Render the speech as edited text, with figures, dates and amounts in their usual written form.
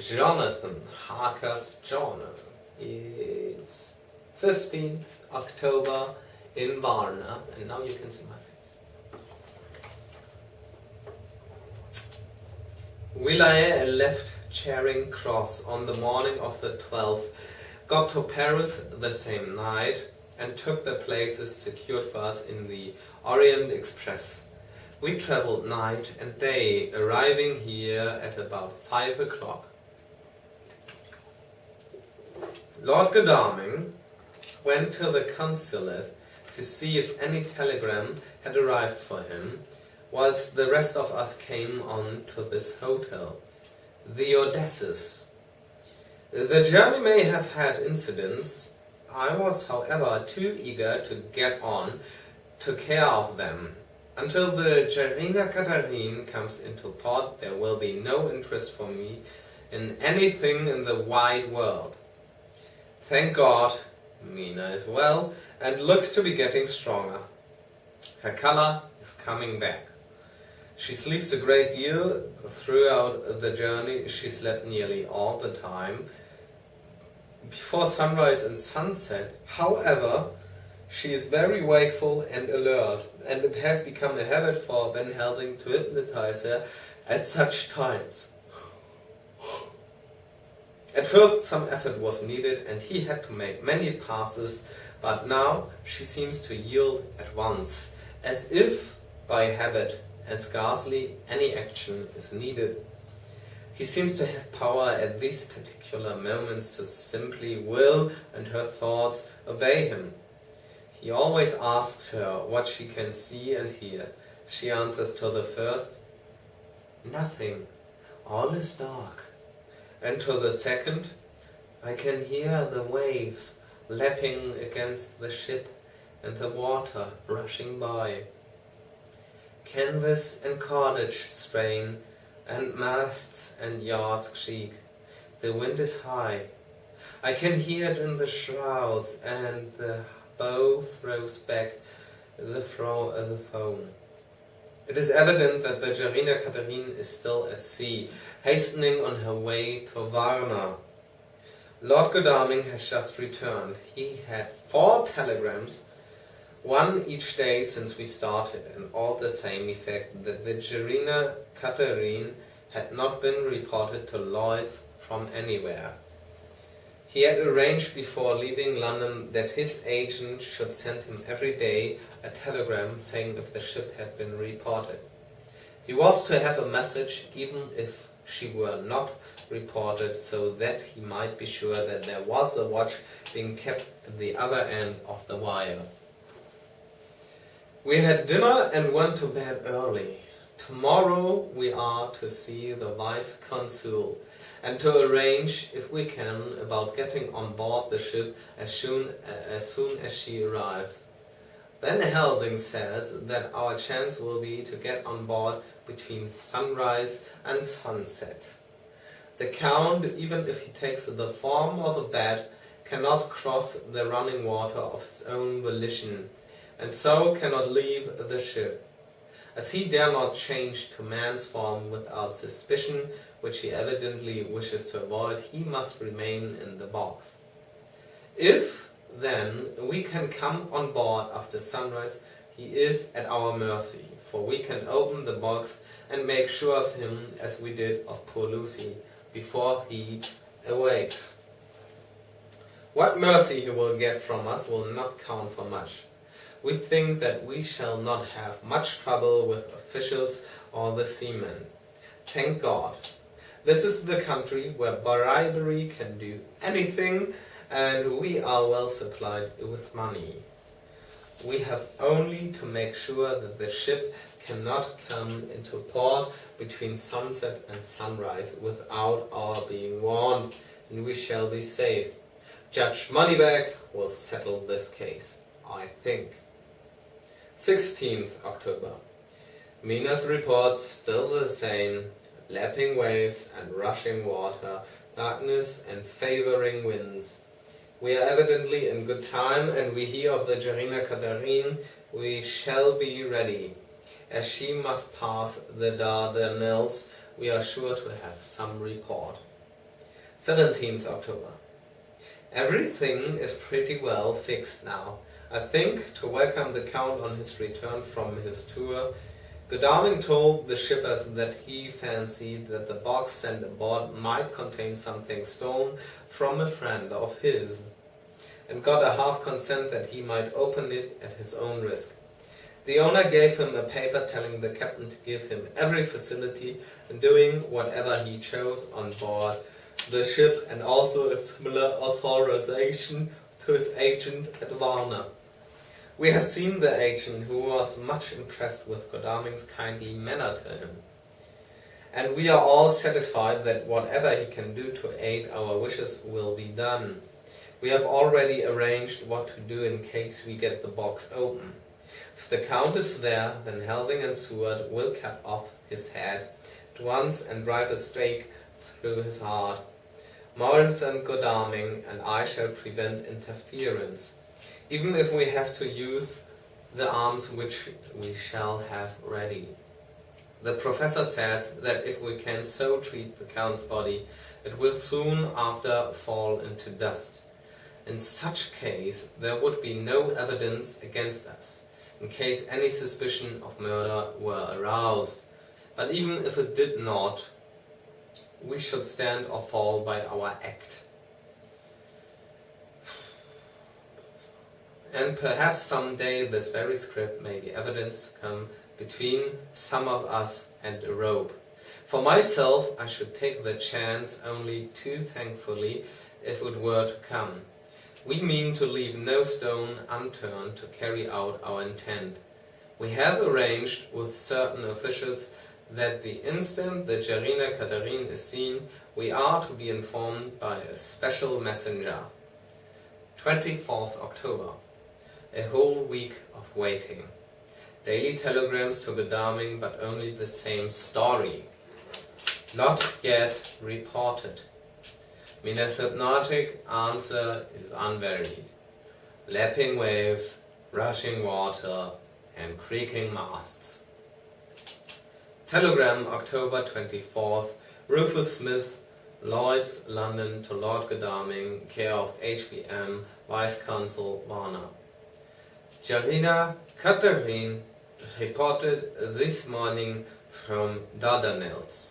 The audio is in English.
Jonathan Harker's journal. It's 15th October in Varna, and now you can see my face. Villaye left Charing Cross on the morning of the 12th, got to Paris the same night, and took the places secured for us in the Orient Express. We travelled night and day, arriving here at about 5 o'clock. Lord Godalming went to the consulate to see if any telegram had arrived for him, whilst the rest of us came on to this hotel, the Odysseus. The journey may have had incidents. I was, however, too eager to get on to care of them. Until the Jarina Katarine comes into port, there will be no interest for me in anything in the wide world. Thank God, Mina is well and looks to be getting stronger. Her color is coming back. She sleeps a great deal throughout the journey. She slept nearly all the time before sunrise and sunset. However, she is very wakeful and alert, and it has become a habit for Van Helsing to hypnotize her at such times. At first some effort was needed and he had to make many passes, but now she seems to yield at once, as if by habit, and scarcely any action is needed. He seems to have power at these particular moments to simply will, and her thoughts obey him. He always asks her what she can see and hear. She answers to the first, "Nothing, all is dark." And to the second, "I can hear the waves lapping against the ship and the water rushing by. Canvas and cordage strain, and masts and yards creak. The wind is high. I can hear it in the shrouds, and the bow throws back the foam." It is evident that the Jarina Katarine is still at sea, hastening on her way to Varna. Lord Godalming has just returned. He had 4 telegrams, one each day since we started, and all the same effect, that the Jarina Katarine had not been reported to Lloyd's from anywhere. He had arranged before leaving London that his agent should send him every day a telegram saying if the ship had been reported. He was to have a message even if she were not reported, so that he might be sure that there was a watch being kept at the other end of the wire. We had dinner and went to bed early. Tomorrow we are to see the Vice-Consul and to arrange, if we can, about getting on board the ship as soon as she arrives. Van Helsing says that our chance will be to get on board between sunrise and sunset. The Count, even if he takes the form of a bat, cannot cross the running water of his own volition, and so cannot leave the ship. As he dare not change to man's form without suspicion, which he evidently wishes to avoid, he must remain in the box. If, then, we can come on board after sunrise, he is at our mercy, for we can open the box and make sure of him as we did of poor Lucy, before he awakes. What mercy he will get from us will not count for much. We think that we shall not have much trouble with officials or the seamen. Thank God. This is the country where bribery can do anything, and we are well supplied with money. We have only to make sure that the ship cannot come into port between sunset and sunrise without our being warned, and we shall be safe. Judge Moneybag will settle this case, I think. 16th October. Mina's reports still the same. Lapping waves and rushing water, darkness and favoring winds. We are evidently in good time, and we hear of the Jarina Katarine. We shall be ready. As she must pass the Dardanelles, we are sure to have some report. 17th October. Everything is pretty well fixed now. I think, to welcome the Count on his return from his tour, Godalming told the shippers that he fancied that the box sent aboard might contain something stolen from a friend of his, and got a half consent that he might open it at his own risk. The owner gave him a paper telling the captain to give him every facility in doing whatever he chose on board the ship, and also a similar authorization to his agent at Varna. We have seen the agent, who was much impressed with Godalming's kindly manner to him, and we are all satisfied that whatever he can do to aid our wishes will be done. We have already arranged what to do in case we get the box open. If the Count is there, then Helsing and Seward will cut off his head at once and drive a stake through his heart. Morris and Godalming and I shall prevent interference, even if we have to use the arms which we shall have ready. The professor says that if we can so treat the Count's body, it will soon after fall into dust. In such case, there would be no evidence against us, in case any suspicion of murder were aroused. But even if it did not, we should stand or fall by our act. And perhaps someday this very script may be evidence to come between some of us and a rope. For myself, I should take the chance only too thankfully if it were to come. We mean to leave no stone unturned to carry out our intent. We have arranged with certain officials that the instant the Jarina Katharine is seen, we are to be informed by a special messenger. 24th October. A whole week of waiting. Daily telegrams to Godalming, but only the same story. Not yet reported. Mina's hypnotic answer is unvaried. Lapping waves, rushing water, and creaking masts. Telegram, October 24th, Rufus Smith, Lloyd's, London, to Lord Godalming, care of HVM, Vice Consul, Varna. Jarina Katharine reported this morning from Dardanelles.